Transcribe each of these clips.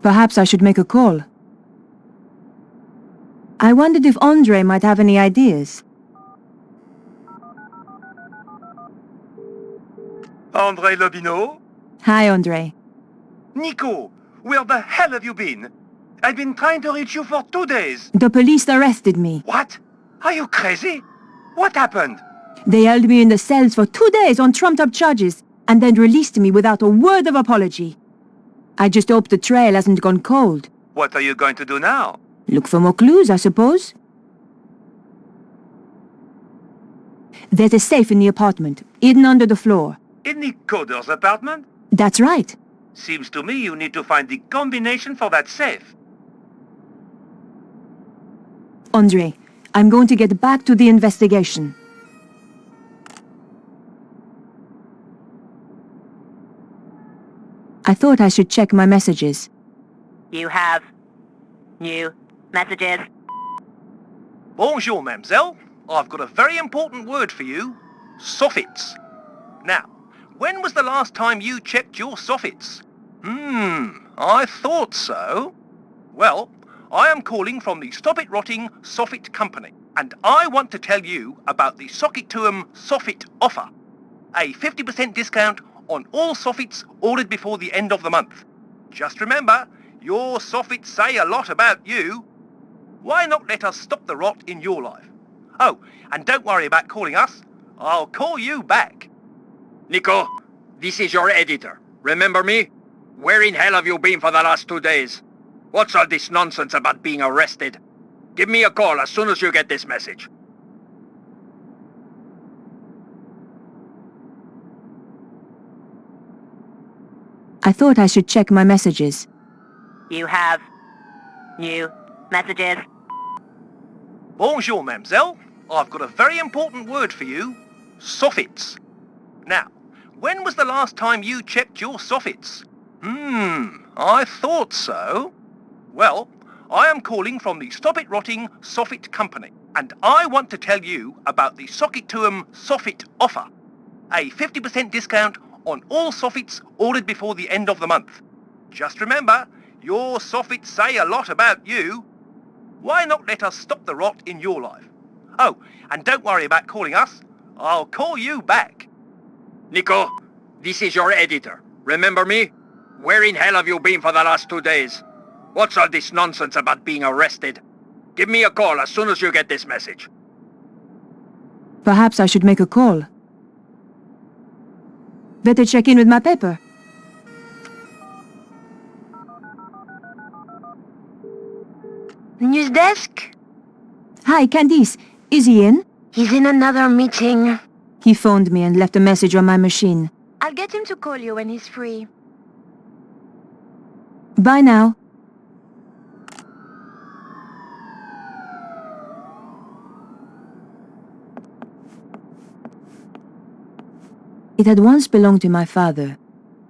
Perhaps I should make a call. I wondered if Andre might have any ideas. Andre Lobineau? Hi, Andre. Nico, where the hell have you been? I've been trying to reach you for 2 days. The police arrested me. What? Are you crazy? What happened? They held me in the cells for 2 days on trumped-up charges, and then released me without a word of apology. I just hope the trail hasn't gone cold. What are you going to do now? Look for more clues, I suppose. There's a safe in the apartment, hidden under the floor. In the coder's apartment? That's right. Seems to me you need to find the combination for that safe. Andre, I'm going to get back to the investigation. I thought I should check my messages. You have new messages. Bonjour, mademoiselle. I've got a very important word for you. Soffits. Now, when was the last time you checked your soffits? I thought so. Well, I am calling from the Stop It Rotting Soffit Company, and I want to tell you about the Socket to 'em Soffit offer. A 50% discount on all soffits ordered before the end of the month. Just remember, your soffits say a lot about you. Why not let us stop the rot in your life? Oh, and don't worry about calling us. I'll call you back. Nico, this is your editor. Remember me? Where in hell have you been for the last 2 days? What's all this nonsense about being arrested? Give me a call as soon as you get this message. I thought I should check my messages. You have new messages. Bonjour, mademoiselle. I've got a very important word for you. Soffits. Now, when was the last time you checked your soffits? I thought so. Well, I am calling from the Stop It Rotting Soffit Company, and I want to tell you about the Socket to 'em Soffit offer. A 50% discount on all soffits ordered before the end of the month. Just remember, your soffits say a lot about you. Why not let us stop the rot in your life? Oh, and don't worry about calling us. I'll call you back. Nico, this is your editor. Remember me? Where in hell have you been for the last 2 days? What's all this nonsense about being arrested? Give me a call as soon as you get this message. Perhaps I should make a call. Better check in with my paper. News desk? Hi, Candice. Is he in? He's in another meeting. He phoned me and left a message on my machine. I'll get him to call you when he's free. Bye now. It had once belonged to my father.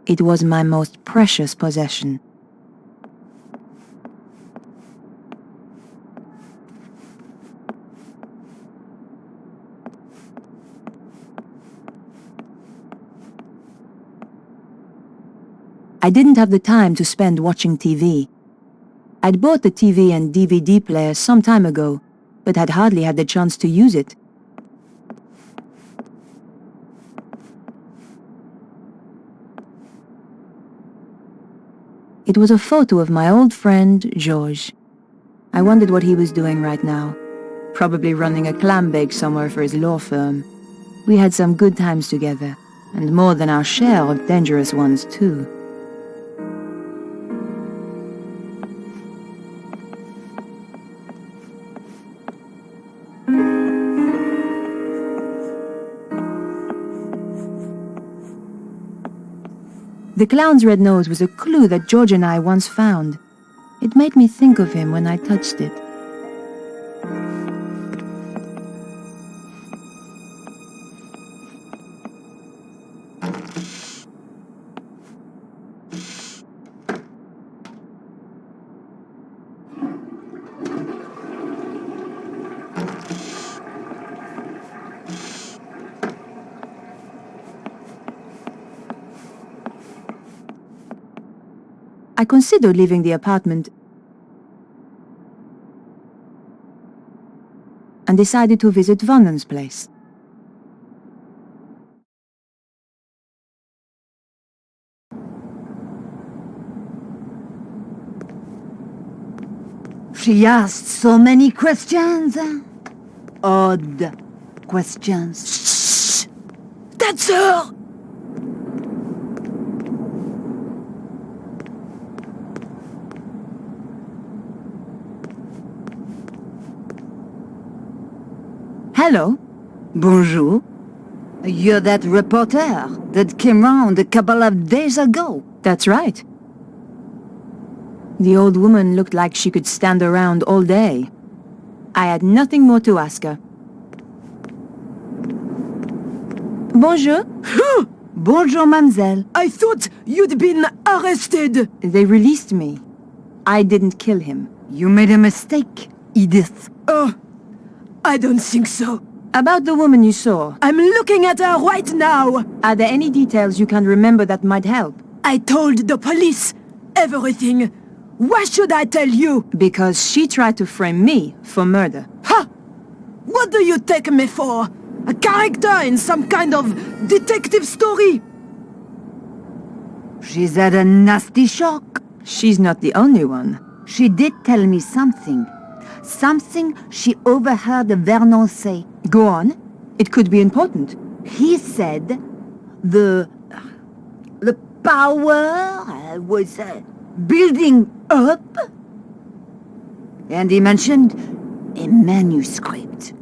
It was my most precious possession. I didn't have the time to spend watching TV. I'd bought the TV and DVD player some time ago, but had hardly had the chance to use it. It was a photo of my old friend, Georges. I wondered what he was doing right now. Probably running a clam bake somewhere for his law firm. We had some good times together, and more than our share of dangerous ones, too. The clown's red nose was a clue that George and I once found. It made me think of him when I touched it. I I considered leaving the apartment and decided to visit Vernon's place. She asked so many questions. Odd questions. Shh! That's her! Hello? Bonjour. You're that reporter that came round a couple of days ago. That's right. The old woman looked like she could stand around all day. I had nothing more to ask her. Bonjour. Bonjour, mademoiselle. I thought you'd been arrested. They released me. I didn't kill him. You made a mistake, Edith. Oh, I don't think so. About the woman you saw, I'm looking at her right now. are there any details you can remember that might help? I told the police everything. Why should I tell you? Because she tried to frame me for murder. Ha! What do you take me for? A character in some kind of detective story? She's had a nasty shock. She's not the only one. She did tell me something. Something she overheard Vernon say. Go on. It could be important. He said the power was building up. And he mentioned a manuscript.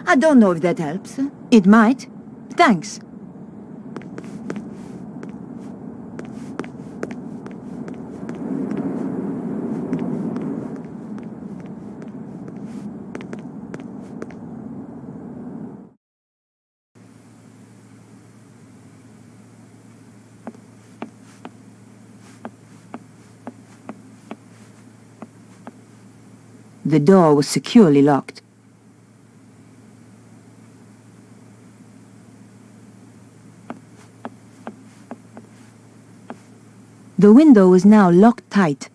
I don't know if that helps. It might. Thanks. The door was securely locked. The window was now locked tight.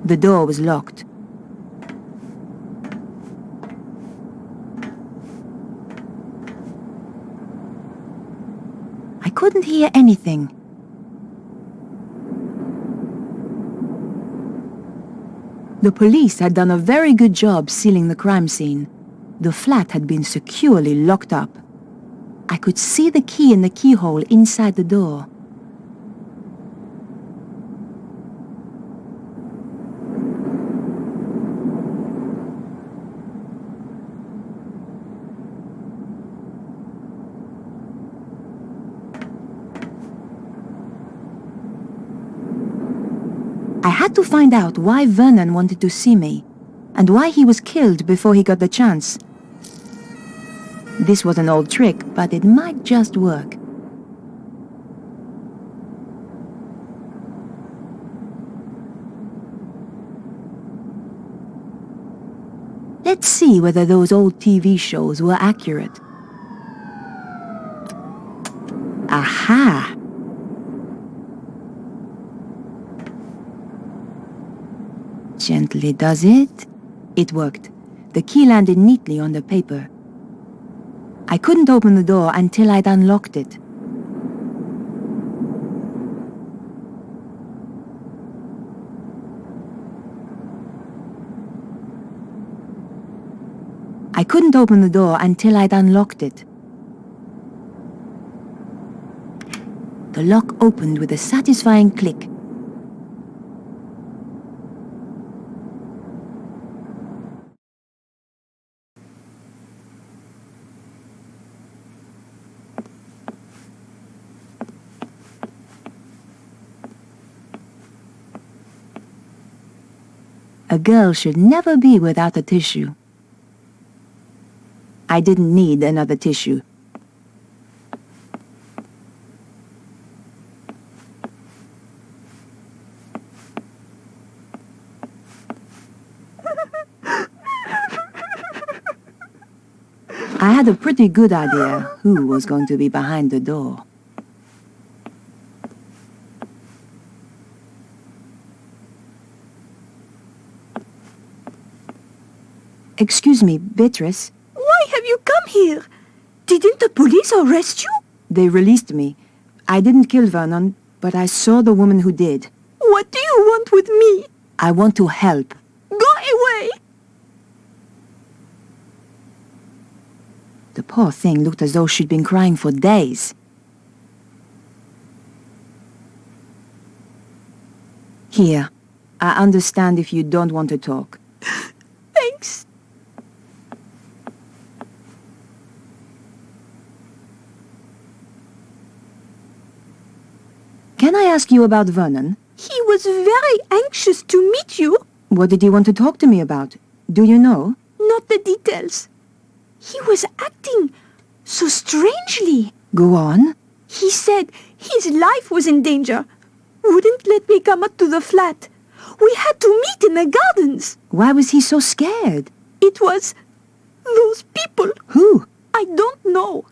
The door was locked. I couldn't hear anything. The police had done a very good job sealing the crime scene. The flat had been securely locked up. I could see the key in the keyhole inside the door. I had to find out why Vernon wanted to see me, and why he was killed before he got the chance. This was an old trick, but it might just work. Let's see whether those old TV shows were accurate. Aha! Gently does it. It worked. The key landed neatly on the paper. I couldn't open the door until I'd unlocked it. I couldn't open the door until I'd unlocked it. The lock opened with a satisfying click. A girl should never be without a tissue. I didn't need another tissue. I had a pretty good idea who was going to be behind the door. Excuse me, Beatrice. Why have you come here? Didn't the police arrest you? They released me. I didn't kill Vernon, but I saw the woman who did. What do you want with me? I want to help. Go away! The poor thing looked as though she'd been crying for days. Here, I understand if you don't want to talk. Thanks. Can I ask you about Vernon? He was very anxious to meet you. What did he want to talk to me about? Do you know? Not the details. He was acting so strangely. Go on. He said his life was in danger. Wouldn't let me come up to the flat. We had to meet in the gardens. Why was he so scared? It was those people. Who? I don't know.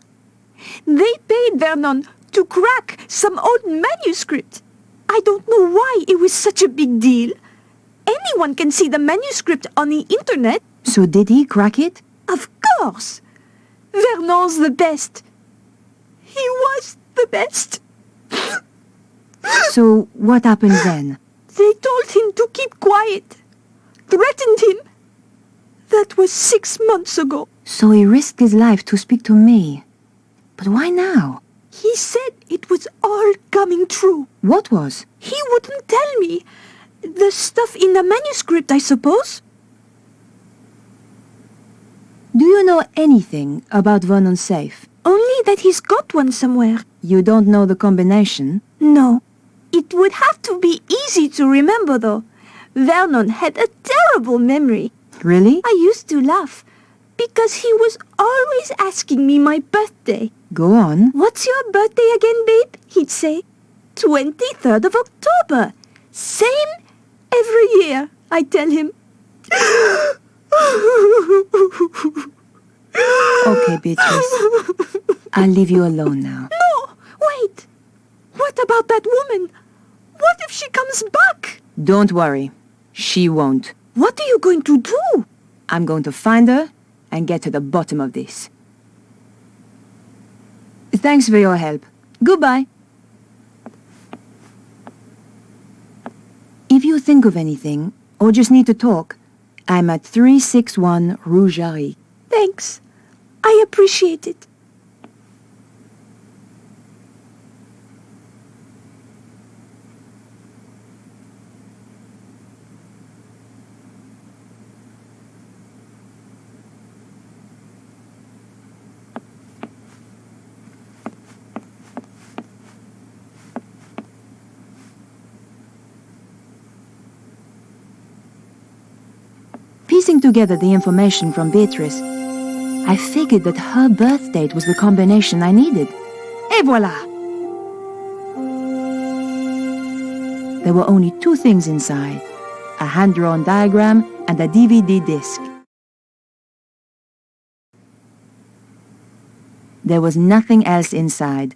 They paid Vernon to crack some old manuscript. I don't know why it was such a big deal. Anyone can see the manuscript on the internet. So did he crack it? Of course. Vernon's the best. He was the best. So what happened then? They told him to keep quiet. Threatened him. That was 6 months ago. So he risked his life to speak to me. But why now? He said it was all coming true. What was? He wouldn't tell me. The stuff in the manuscript, I suppose. Do you know anything about Vernon's safe? Only that he's got one somewhere. You don't know the combination? No. It would have to be easy to remember, though. Vernon had a terrible memory. Really? I used to laugh, because he was always asking me my birthday. Go on. What's your birthday again, babe? He'd say. 23rd of October. Same every year, I tell him. Okay, Beatrice. I'll leave you alone now. No, wait. What about that woman? What if she comes back? Don't worry. She won't. What are you going to do? I'm going to find her and get to the bottom of this. Thanks for your help. Goodbye. If you think of anything, or just need to talk, I'm at 361 Rue Jarry. Thanks. I appreciate it. Piecing together the information from Beatrice, I figured that her birth date was the combination I needed. Et voilà! There were only two things inside, a hand-drawn diagram and a DVD disc. There was nothing else inside.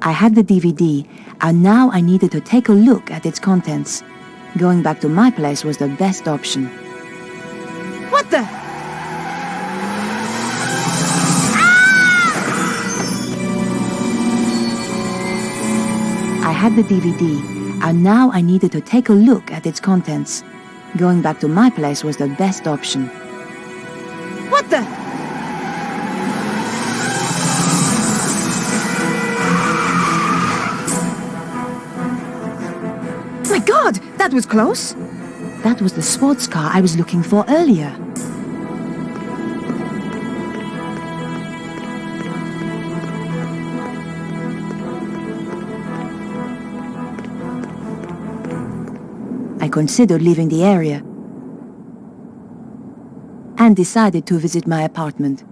I had the DVD, and now I needed to take a look at its contents. Going back to my place was the best option. What the? I had the DVD, and now I needed to take a look at its contents. Going back to my place was the best option. What the? My God, that was close. That was the sports car I was looking for earlier. I considered leaving the area and decided to visit my apartment.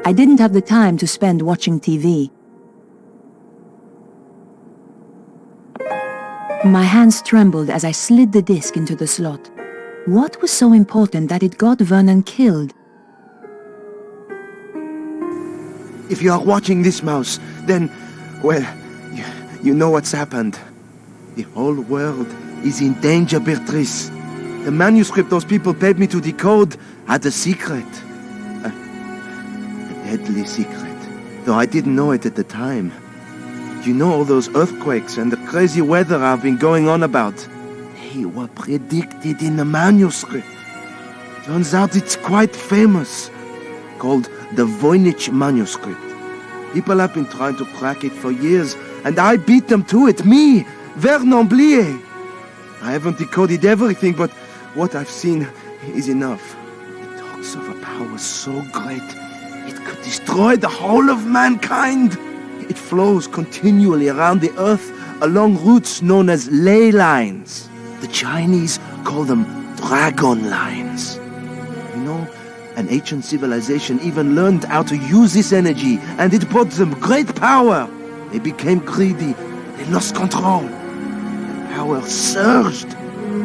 I didn't have the time to spend watching TV. My hands trembled as I slid the disc into the slot. What was so important that it got Vernon killed? If you are watching this, Mouse, then, well, you know what's happened. The whole world is in danger, Beatrice. The manuscript those people paid me to decode had a secret. A deadly secret, though I didn't know it at the time. You know all those earthquakes and the crazy weather I've been going on about? They were predicted in the manuscript. Turns out it's quite famous, called the Voynich manuscript. People have been trying to crack it for years, and I beat them to it, me, Vernon. I haven't decoded everything, but what I've seen is enough. It talks of a power so great, it could destroy the whole of mankind. It flows continually around the earth along routes known as ley lines. The Chinese call them dragon lines. You know, an ancient civilization even learned how to use this energy, and it brought them great power. They became greedy. They lost control. The power surged.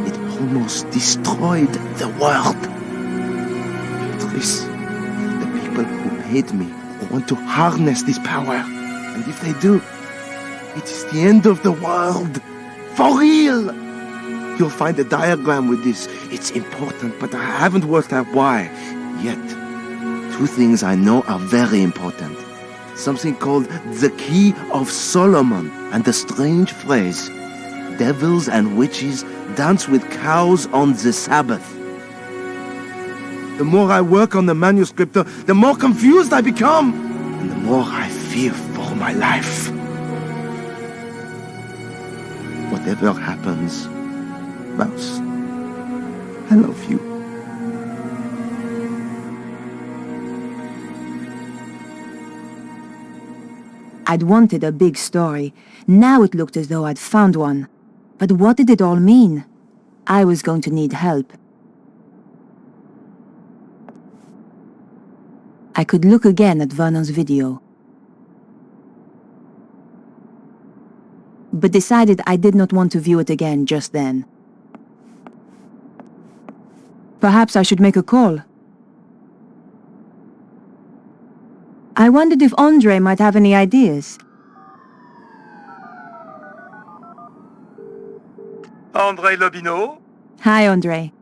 It almost destroyed the world. Beatrice, the people who paid me want to harness this power. And if they do, it is the end of the world. For real! You'll find a diagram with this. It's important, but I haven't worked out why yet. Two things I know are very important. Something called the Key of Solomon, and the strange phrase, devils and witches dance with cows on the Sabbath. The more I work on the manuscript, the more confused I become, and the more I fear for my life. Whatever happens, Mouse, I love you. I'd wanted a big story. Now it looked as though I'd found one. But what did it all mean? I was going to need help. I could look again at Vernon's video, but decided I did not want to view it again just then. Perhaps I should make a call. I wondered if Andre might have any ideas. Andre Lobineau? Hi, Andre.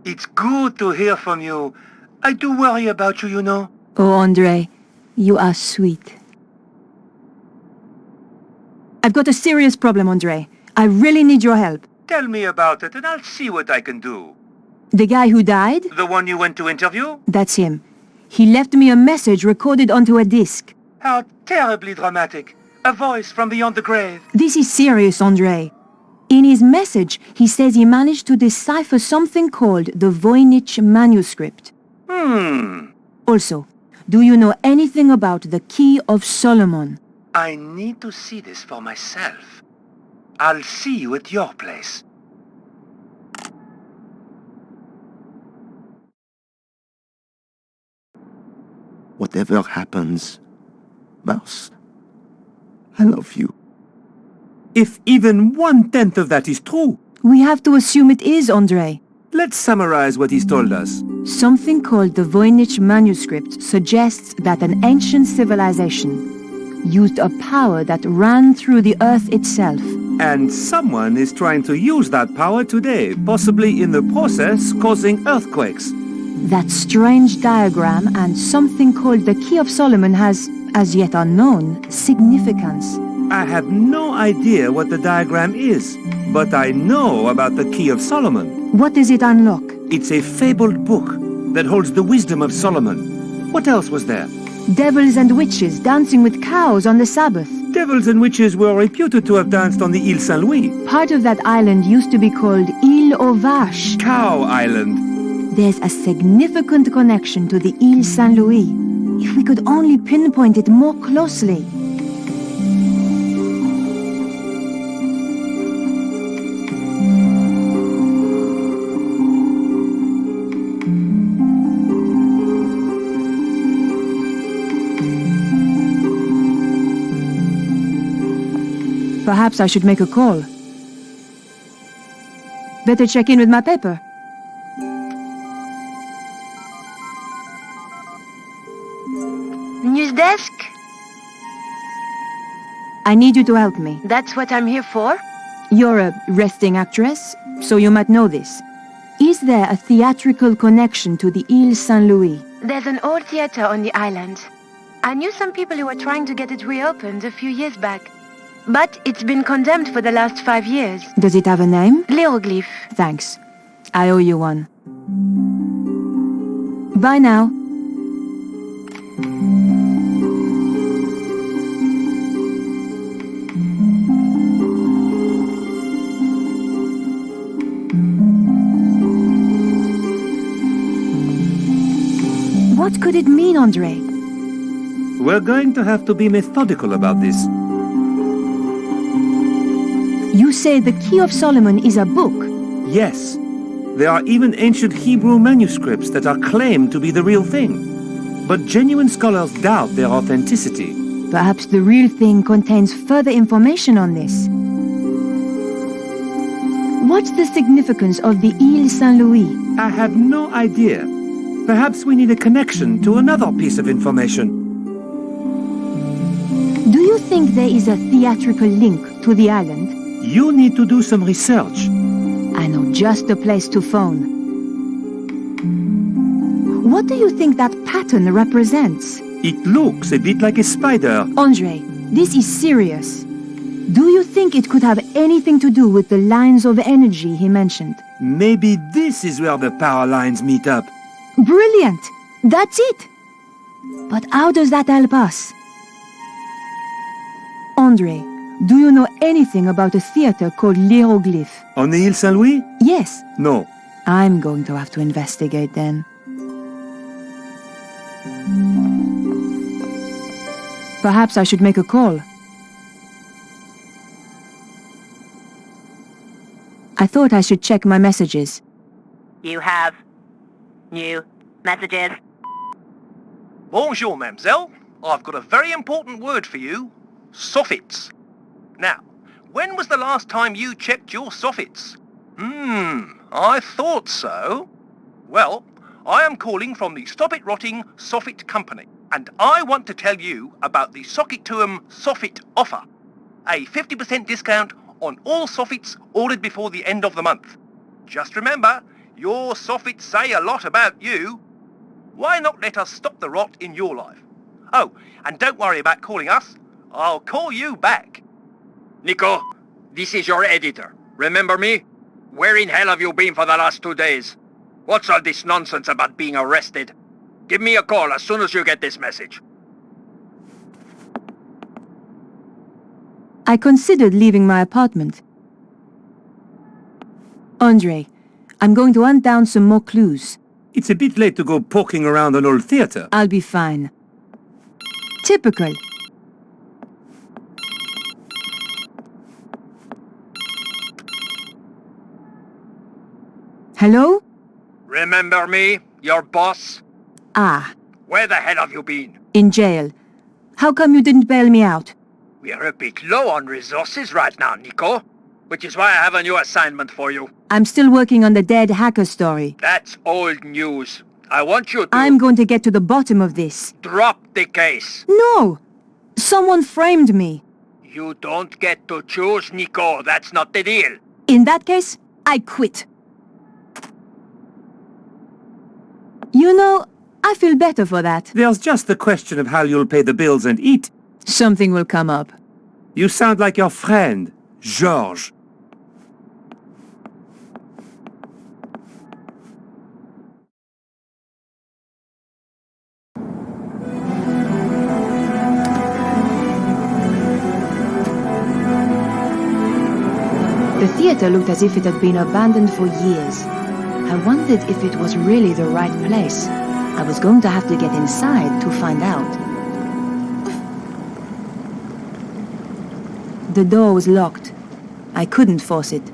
It's good to hear from you. I do worry about you, you know. Oh, Andre, you are sweet. I've got a serious problem, Andre. I really need your help. Tell me about it and I'll see what I can do. The guy who died? The one you went to interview? That's him. He left me a message recorded onto a disc. How terribly dramatic. A voice from beyond the grave. This is serious, Andre. In his message, he says he managed to decipher something called the Voynich manuscript. Also, do you know anything about the Key of Solomon? I need to see this for myself. I'll see you at your place. Whatever happens, Mouse, I love you. If even 1/10 of that is true, We have to assume it is, Andre. let's summarize what he's told us. Something called the Voynich manuscript suggests that an ancient civilization used a power that ran through the earth itself. And someone is trying to use that power today, possibly in the process causing earthquakes. That strange diagram and something called the Key of Solomon has, as yet unknown, significance. I have no idea what the diagram is, but I know about the Key of Solomon. What does it unlock? It's a fabled book that holds the wisdom of Solomon. What else was there? Devils and witches dancing with cows on the Sabbath. Devils and witches were reputed to have danced on the Île Saint-Louis. Part of that island used to be called Île aux Vaches. Cow Island. There's a significant connection to the Île Saint-Louis. If we could only pinpoint it more closely. Perhaps I should make a call. Better check in with my paper. News desk? I need you to help me. That's what I'm here for. You're a resting actress, so you might know this. Is there a theatrical connection to the Île Saint-Louis? There's an old theater on the island. I knew some people who were trying to get it reopened a few years back. But it's been condemned for the last 5 years. Does it have a name? Hieroglyph. Thanks. I owe you one. Bye now. What could it mean, Andre? We're going to have to be methodical about this. You say the Key of Solomon is a book. Yes. There are even ancient Hebrew manuscripts that are claimed to be the real thing. But genuine scholars doubt their authenticity. Perhaps the real thing contains further information on this. What's the significance of the Île Saint-Louis? I have no idea. Perhaps we need a connection to another piece of information. Do you think there is a theatrical link to the island? You need to do some research. I know just the place to phone. What do you think that pattern represents? It looks a bit like a spider. Andre, this is serious. Do you think it could have anything to do with the lines of energy he mentioned? Maybe this is where the power lines meet up. Brilliant! That's it! But how does that help us? Andre, do you know anything about a theater called Hieroglyph? On the Île Saint-Louis? Yes. No. I'm going to have to investigate then. Perhaps I should make a call. I thought I should check my messages. You have new messages. Bonjour, mademoiselle. I've got a very important word for you. Soffits. Now, when was the last time you checked your soffits? I thought so. Well, I am calling from the Stop It Rotting Soffit Company, and I want to tell you about the Socket to 'em Soffit offer. A 50% discount on all soffits ordered before the end of the month. Just remember, your soffits say a lot about you. Why not let us stop the rot in your life? Oh, and don't worry about calling us. I'll call you back. Nico, this is your editor. Remember me? Where in hell have you been for the last 2 days? What's all this nonsense about being arrested? Give me a call as soon as you get this message. I considered leaving my apartment. Andre, I'm going to hunt down some more clues. It's a bit late to go poking around an old theater. I'll be fine. Typical. Hello? Remember me? Your boss? Ah, Where the hell have you been? in jail. How come you didn't bail me out? We're a bit low on resources right now, Nico. Which is why I have a new assignment for you. I'm still working on the dead hacker story. That's old news. I want you to... I'm going to get to the bottom of this. drop the case. No! Someone framed me. You don't get to choose, Nico. That's not the deal. In that case, I quit. You know, I feel better for that. There's just the question of how you'll pay the bills and eat. Something will come up. You sound like your friend, Georges. The theater looked as if it had been abandoned for years. I wondered if it was really the right place. I was going to have to get inside to find out. The door was locked. I couldn't force it.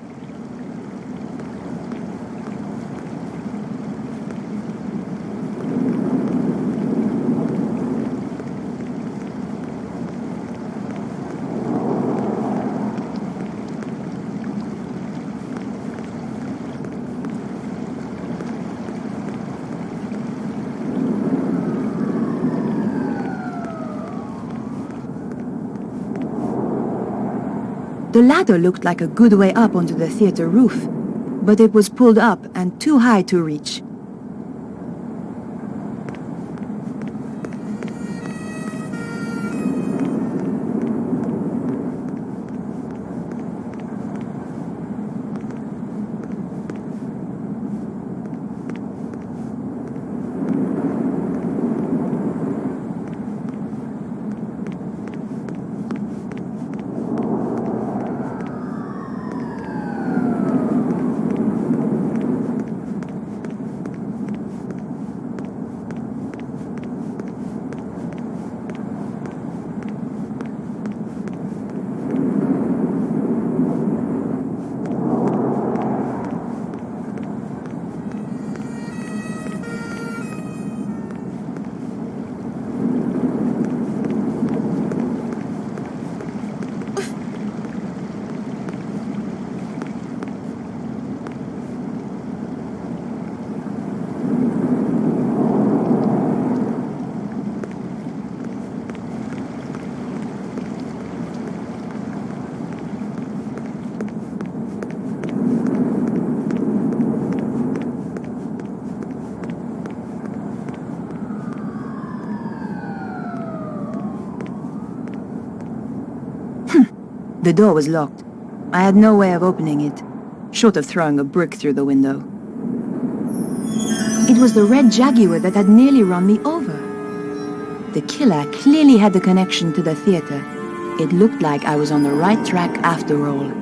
The ladder looked like a good way up onto the theater roof, but it was pulled up and too high to reach. The door was locked. I had no way of opening it, short of throwing a brick through the window. It was the red Jaguar that had nearly run me over. The killer clearly had the connection to the theater. It looked like I was on the right track after all.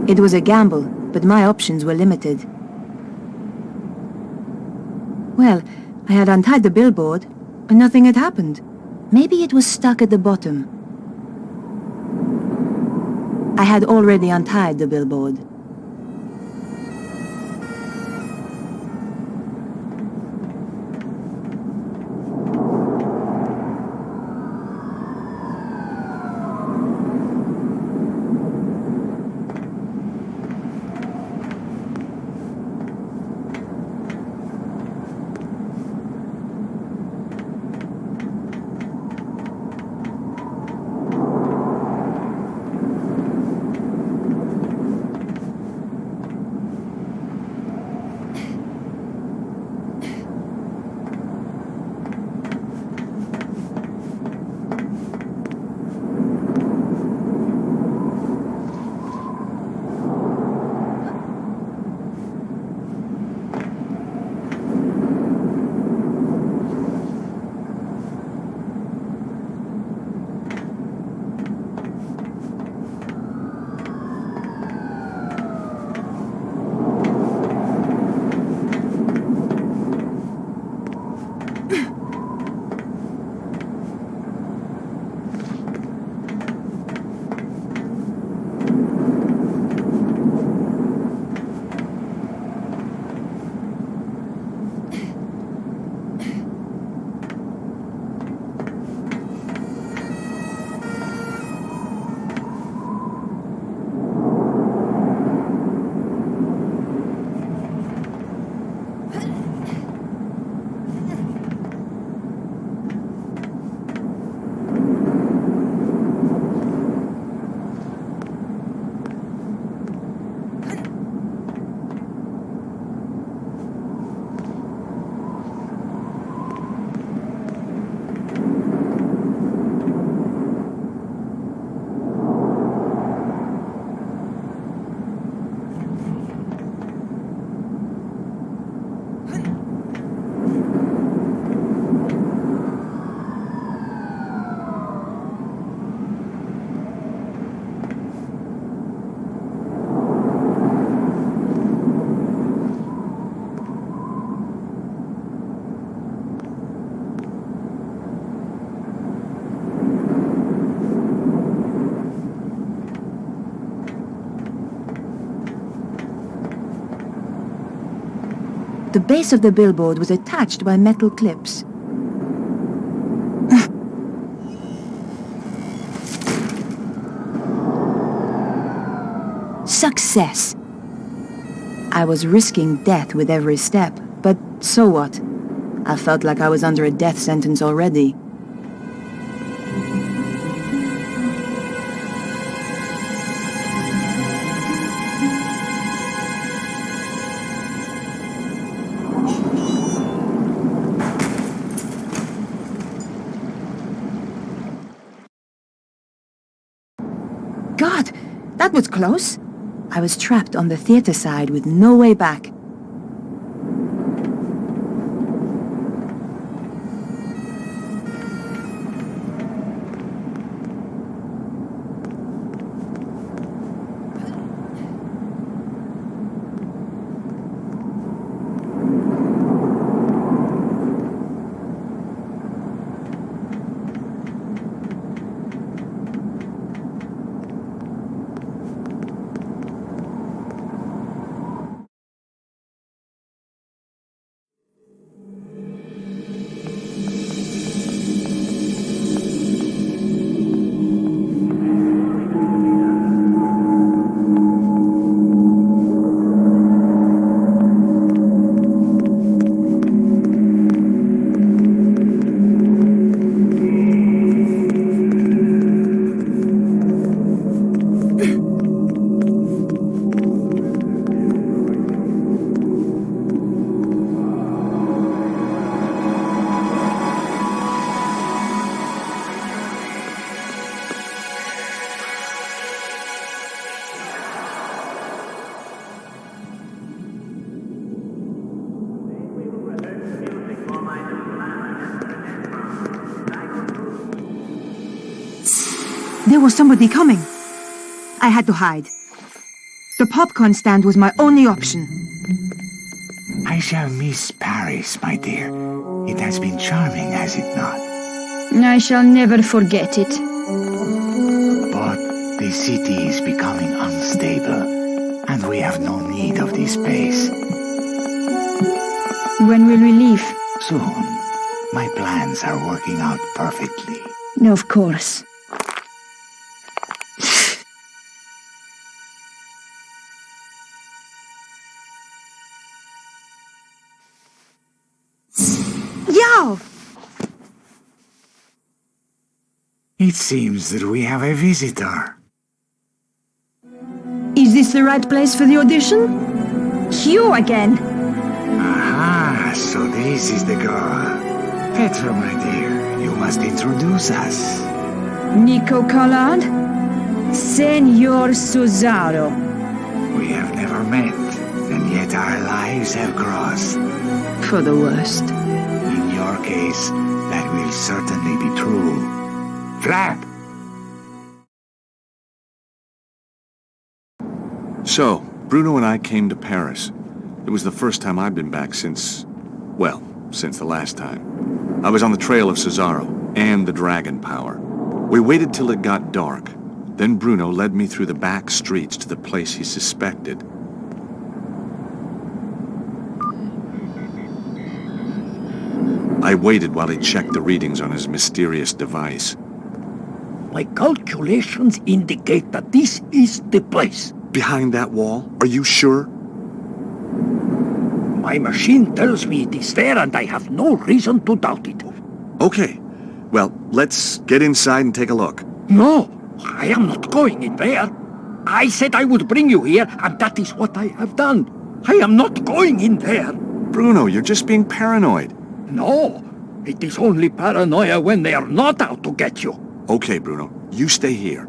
It was a gamble, but my options were limited. Well, I had untied the billboard, but nothing had happened. Maybe it was stuck at the bottom. I had already untied the billboard. The base of the billboard was attached by metal clips. Success! I was risking death with every step, but so what? I felt like I was under a death sentence already. God, that was close. I was trapped on the theater side with no way back. There was somebody coming. I had to hide. The popcorn stand was my only option. I shall miss Paris, my dear. It has been charming, has it not? I shall never forget it. But the city is becoming unstable, and we have no need of this space. When will we leave? Soon. My plans are working out perfectly. Of course. Yo! It seems that we have a visitor. Is this the right place for the audition? You again. Aha, so this is the girl. Petra, my dear, you must introduce us. Nico Collard? Senor Susaro. We have never met, and yet our lives have crossed. For the worst. In your case, that will certainly be true. Flap! So, Bruno and I came to Paris. It was the first time I'd been back since the last time. I was on the trail of Cesaro and the dragon power. We waited till it got dark. Then Bruno led me through the back streets to the place he suspected. I waited while he checked the readings on his mysterious device. My calculations indicate that this is the place. Behind that wall? Are you sure? My machine tells me it is there, and I have no reason to doubt it. Okay. Well, let's get inside and take a look. No, I am not going in there. I said I would bring you here, and that is what I have done. I am not going in there. Bruno, you're just being paranoid. No, it is only paranoia when they are not out to get you. Okay, Bruno, you stay here.